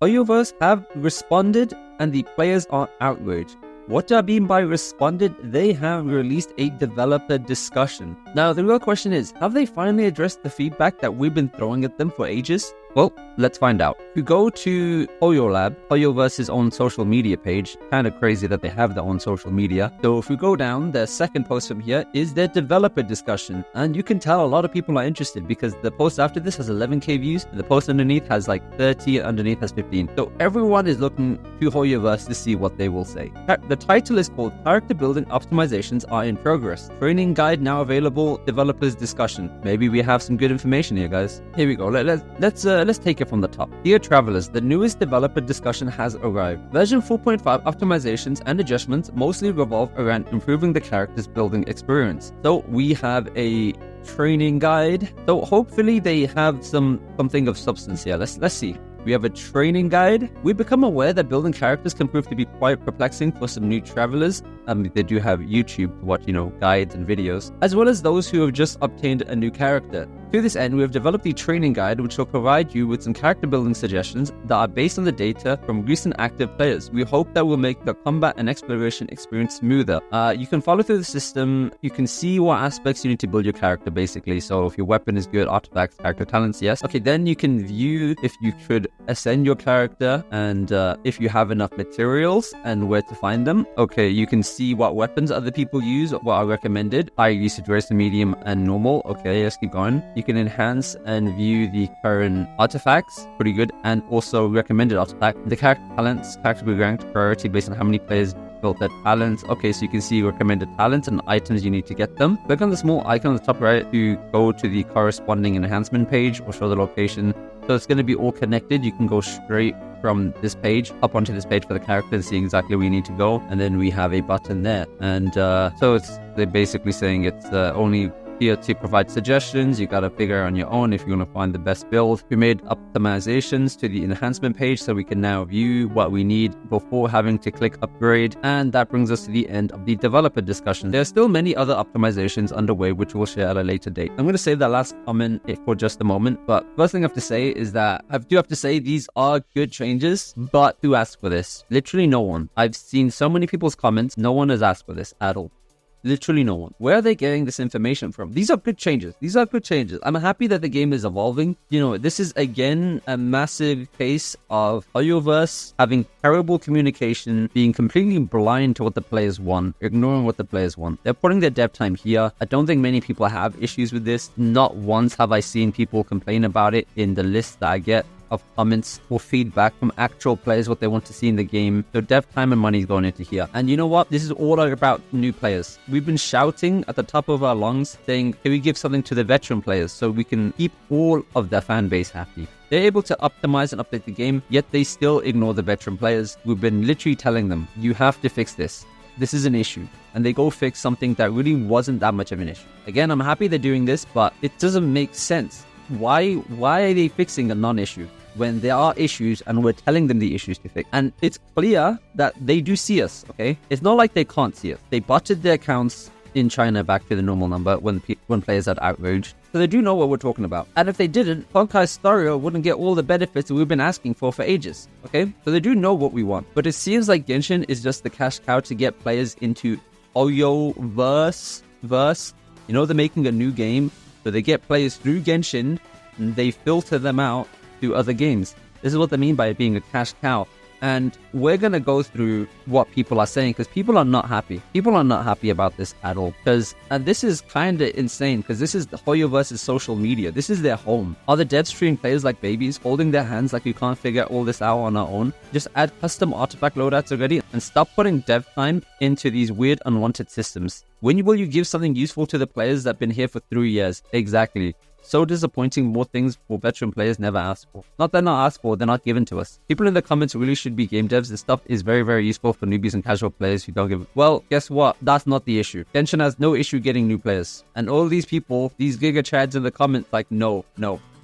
Hoyoverse have responded and the players are outraged. What do I mean by responded? They have released a developer discussion. Now, the real question is, have they finally addressed the feedback that we've been throwing at them for ages? Well, let's find out. If you go to Hoyoverse's own social media page, kind of crazy that they have their own social media. So if we go down, their second post from here is their developer discussion. And you can tell a lot of people are interested because the post after this has 11k views and the post underneath has like 30 and underneath has 15. So everyone is looking to Hoyoverse to see what they will say. The title is called Character Building Optimizations Are in Progress. Training guide now available, developers discussion. Maybe we have some good information here, guys. Here we go. Let's take it from the top. Dear travelers, the newest developer discussion has arrived. Version 4.5 optimizations and adjustments mostly revolve around improving the character's building experience. So we have a training guide. So hopefully they have something of substance here. Let's see. We have a training guide. We become aware that building characters can prove to be quite perplexing for some new travelers. They do have YouTube to watch, guides and videos, as well as those who have just obtained a new character. To this end, we have developed the training guide, which will provide you with some character building suggestions that are based on the data from recent active players. We hope that will make the combat and exploration experience smoother. You can follow through the system. You can see what aspects you need to build your character, basically. So if your weapon is good, artifacts, character talents, yes. Okay, then you can view if you should ascend your character and if you have enough materials and where to find them. Okay, you can see what weapons other people use, what are recommended. High usage rates, medium, and normal. Okay, let's keep going. You can enhance and view the current artifacts, pretty good, and also recommended artifact. The character talents, character will be ranked priority based on how many players built their talents. Okay, so you can see recommended talents and items you need to get them. Click on the small icon on the top right to go to the corresponding enhancement page or show the location. So it's going to be all connected. You can go straight from this page up onto this page for the character and see exactly where you need to go. And then we have a button there. And so they're basically saying it's only here to provide suggestions. You gotta figure on your own if you want to find the best build. We made optimizations to the enhancement page so we can now view what we need before having to click upgrade. And that brings us to the end of the developer discussion. There are still many other optimizations underway which we'll share at a later date. I'm going to save that last comment for just a moment, but first thing I have to say is that I do have to say these are good changes, but who asked for this? Literally no one. I've seen so many people's comments. No one has asked for this at all. Literally no one. Where are they getting this information from? These are good changes. I'm happy that the game is evolving. This is again a massive case of Hoyoverse having terrible communication, being completely blind to what the players want, ignoring what the players want. They're putting their dev time here. I don't think many people have issues with this. Not once have I seen people complain about it in the list that I get of comments or feedback from actual players, what they want to see in the game. So dev time and money is going into here. And you know what? This is all about new players. We've been shouting at the top of our lungs saying, can we give something to the veteran players so we can keep all of their fan base happy? They're able to optimize and update the game, yet they still ignore the veteran players. We've been literally telling them, you have to fix this. This is an issue. And they go fix something that really wasn't that much of an issue. Again, I'm happy they're doing this, but it doesn't make sense. Why are they fixing a non-issue when there are issues and we're telling them the issues to fix? And it's clear that they do see us, okay? It's not like they can't see us. They butted their accounts in China back to the normal number when players had outraged. So they do know what we're talking about. And if they didn't, Honkai Stario wouldn't get all the benefits that we've been asking for ages, okay? So they do know what we want. But it seems like Genshin is just the cash cow to get players into Hoyoverse. They're making a new game. So they get players through Genshin and they filter them out to other games. This is what they mean by it being a cash cow. And we're going to go through what people are saying because people are not happy. People are not happy about this at all. And this is kind of insane because this is the Hoyoverse's social media. This is their home. Are the devs treating players like babies, holding their hands like we can't figure all this out on our own? Just add custom artifact loadouts already and stop putting dev time into these weird unwanted systems. When will you give something useful to the players that have been here for 3 years? Exactly. So disappointing. More things for veteran players never asked for. Not they're not asked for, they're not given to us. People in the comments really should be game devs. This stuff is very, very useful for newbies and casual players who don't give it. Well, guess what? That's not the issue. Genshin has no issue getting new players. And all these people, these giga chads in the comments, like, no.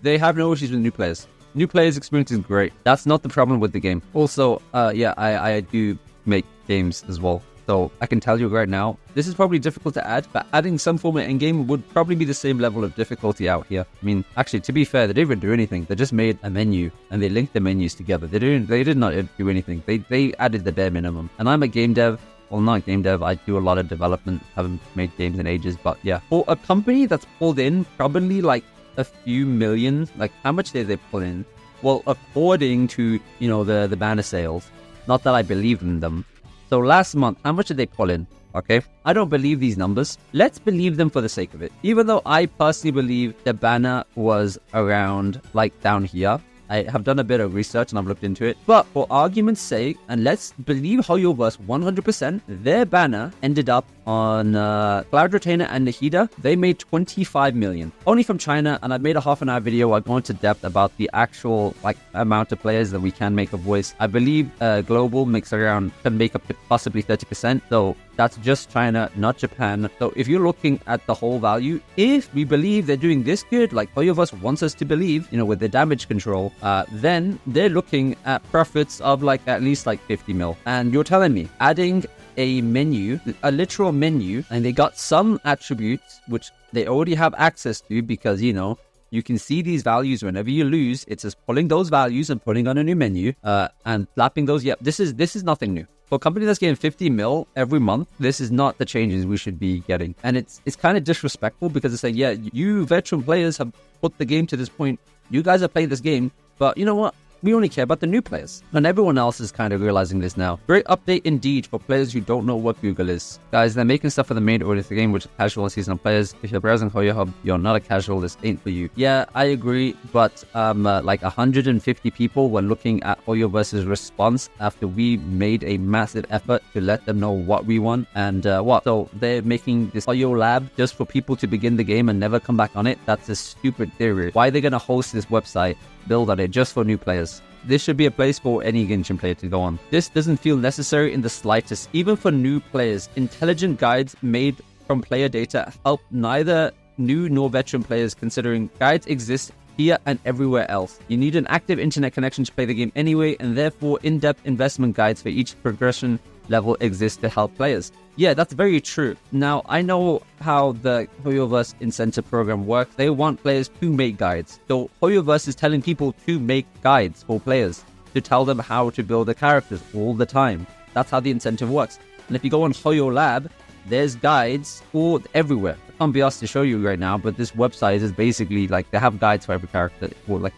They have no issues with new players. New players' experience is great. That's not the problem with the game. Also, I do make games as well. So I can tell you right now, this is probably difficult to add, but adding some form of endgame would probably be the same level of difficulty out here. I mean, actually, to be fair, they didn't even do anything. They just made a menu and they linked the menus together. They did not do anything. They added the bare minimum. And I'm a game dev. Well, not game dev. I do a lot of development. Haven't made games in ages, but yeah. For a company that's pulled in probably like a few million, like how much did they pull in? Well, according to, you know, the banner sales, not that I believe in them. So last month, how much did they pull in? Okay, I don't believe these numbers. Let's believe them for the sake of it. Even though I personally believe the banner was around like down here. I have done a bit of research and I've looked into it. But for argument's sake, and let's believe Hoyoverse 100%, their banner ended up on Cloud Retainer and Nahida. They made 25 million. Only from China, and I've made a half-an-hour video. I go into depth about the actual like amount of players that we can make a voice. I believe global can make up to possibly 30%. So that's just China, not Japan. So if you're looking at the whole value, if we believe they're doing this good, like Hoyoverse wants us to believe, you know, with the damage control, then they're looking at profits of like at least like 50 mil. And you're telling me adding a menu, a literal menu, and they got some attributes which they already have access to because, you know, you can see these values whenever you lose. It's just pulling those values and putting on a new menu and slapping those. Yep, this is nothing new. For a company that's getting 50 mil every month, this is not the changes we should be getting. And it's kind of disrespectful because it's like, yeah, you veteran players have put the game to this point. You guys have played this game, but you know what? We only care about the new players. And everyone else is kind of realizing this now. Great update indeed for players who don't know what Google is. Guys, they're making stuff for the main audience of the game, which is casual and seasonal players. If you're browsing Hoyo Hub, you're not a casual, this ain't for you. Yeah, I agree, but like 150 people were looking at Hoyoverse's response after we made a massive effort to let them know what we want and what. So they're making this Hoyo lab just for people to begin the game and never come back on it. That's a stupid theory. Why are they going to host this website, build on it just for new players? This should be a place for any Genshin player to go on. This doesn't feel necessary in the slightest. Even for new players, intelligent guides made from player data help neither new nor veteran players, considering guides exist here and everywhere else. You need an active internet connection to play the game anyway, and therefore in-depth investment guides for each progression level exist to help players. Yeah, that's very true. Now, I know how the Hoyoverse incentive program works. They want players to make guides. So Hoyoverse is telling people to make guides for players, to tell them how to build the characters all the time. That's how the incentive works. And if you go on Hoyo Lab, there's guides for everywhere. I can't be asked to show you right now, but this website is basically like they have guides for every character.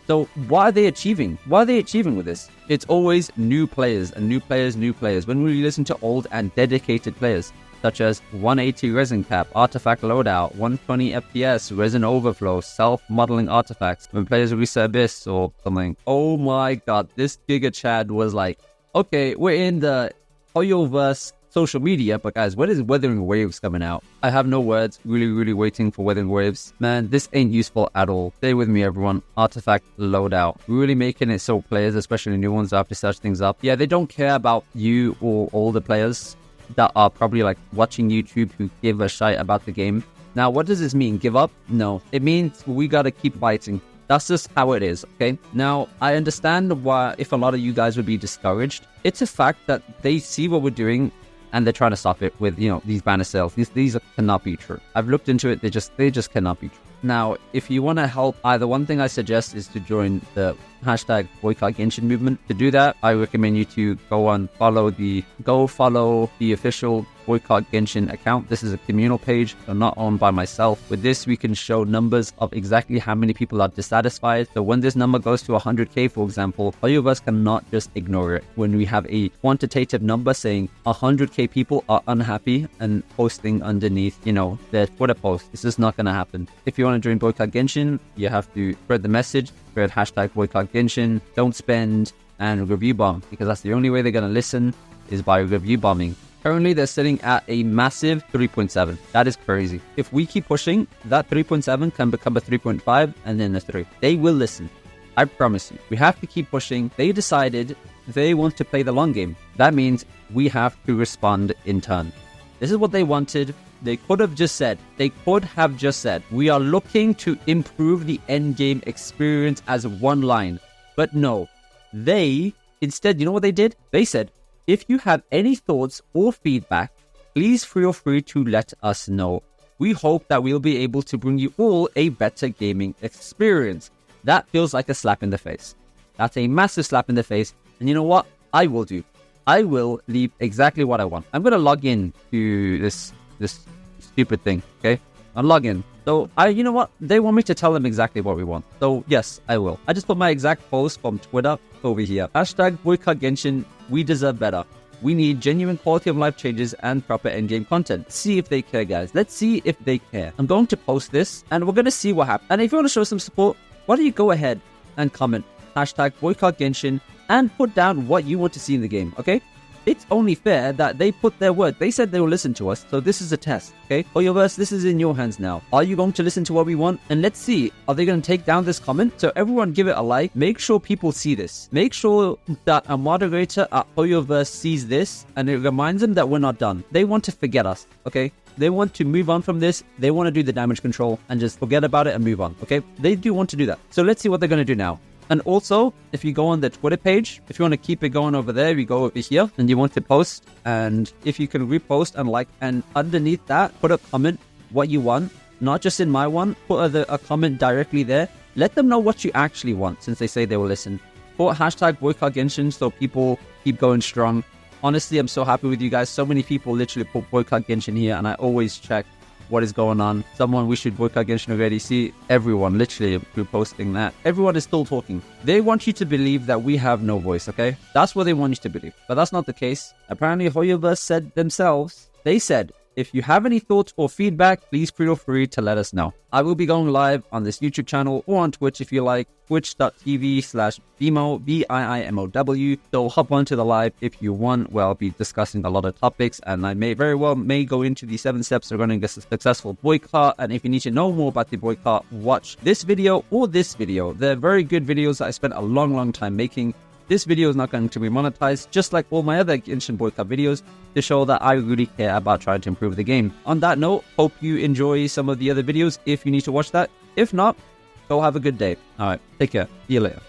So why are they achieving? Why are they achieving with this? It's always new players and new players, new players. When we listen to old and dedicated players, such as 180 resin cap, artifact loadout, 120 FPS, resin overflow, self-modeling artifacts, when players reset Abyss or something. Oh my god, this Giga Chad was like, okay, we're in the Hoyoverse social media, but guys, when is Weathering Waves coming out? I have no words. Really waiting for Weathering Waves. Man, this ain't useful at all. Stay with me, everyone. Artifact loadout. Really making it so players, especially new ones, have to search things up. Yeah, they don't care about you or all the players that are probably like watching YouTube who give a shite about the game. Now, what does this mean? Give up? No. It means we gotta keep fighting. That's just how it is, okay? Now, I understand why if a lot of you guys would be discouraged. It's a fact that they see what we're doing and they're trying to stop it with, you know, these banner sales. These cannot be true. I've looked into it. They just cannot be true. Now, if you want to help, either one thing I suggest is to join the hashtag Boycott Genshin movement. To do that, I recommend you to go follow the official Boycott Genshin account. This is a communal page, so not owned by myself. With this, we can show numbers of exactly how many people are dissatisfied. So when this number goes to 100k, for example, Hoyoverse cannot just ignore it. When we have a quantitative number saying 100k people are unhappy and posting underneath, you know, their Twitter post, this is not going to happen. If you want to join Boycott Genshin, you have to spread the message, spread hashtag Boycott Genshin, don't spend, and review bomb, because that's the only way they're going to listen is by review bombing. Currently, they're sitting at a massive 3.7. That is crazy. If we keep pushing, that 3.7 can become a 3.5 and then a 3. They will listen. I promise you. We have to keep pushing. They decided they want to play the long game. That means we have to respond in turn. This is what they wanted. They could have just said, we are looking to improve the endgame experience as one line. But no, they, instead, you know what they did? They said, if you have any thoughts or feedback please feel free to let us know. We hope that we'll be able to bring you all a better gaming experience. That feels like a slap in the face. That's a massive slap in the face. And you know what? I will do. I will leave exactly what I want. I'm going to log in to this stupid thing, okay? I'll log in. So, you know what? They want me to tell them exactly what we want. So, yes, I will. I just put my exact post from Twitter over here. Hashtag Boycott Genshin. We deserve better. We need genuine quality of life changes and proper endgame content. See if they care, guys. Let's see if they care. I'm going to post this and we're going to see what happens. And if you want to show some support, why don't you go ahead and comment hashtag Boycott Genshin and put down what you want to see in the game, okay? It's only fair that they put their word. They said they will listen to us, so this is a test, okay? Hoyoverse, this is in your hands now. Are you going to listen to what we want? And let's see, are they going to take down this comment? So everyone give it a like. Make sure people see this. Make sure that a moderator at Hoyoverse sees this and it reminds them that we're not done. They want to forget us, okay? They want to move on from this. They want to do the damage control and just forget about it and move on, okay? They do want to do that. So let's see what they're going to do now. And also, if you go on the Twitter page, if you want to keep it going over there, you go over here and you want to post. And if you can repost and like, and underneath that, put a comment what you want. Not just in my one, put a comment directly there. Let them know what you actually want since they say they will listen. Put hashtag Boycott Genshin so people keep going strong. Honestly, I'm so happy with you guys. So many people literally put Boycott Genshin here and I always check what is going on. Someone, we should boycott Genshin already. See, everyone literally posting that. Everyone is still talking. They want you to believe that we have no voice, okay? That's what they want you to believe. But that's not the case. Apparently, Hoyoverse said themselves, they said, if you have any thoughts or feedback, please feel free to let us know. I will be going live on this YouTube channel or on Twitch if you like, twitch.tv/Bimo, BIIMOW. So hop onto the live if you want, where I'll be discussing a lot of topics and I may very well go into the 7 steps to running a successful boycott. And if you need to know more about the boycott, watch this video or this video. They're very good videos that I spent a long time making. This video is not going to be monetized, just like all my other Genshin Boycott videos, to show that I really care about trying to improve the game. On that note, hope you enjoy some of the other videos if you need to watch that. If not, go have a good day. Alright, take care. See you later.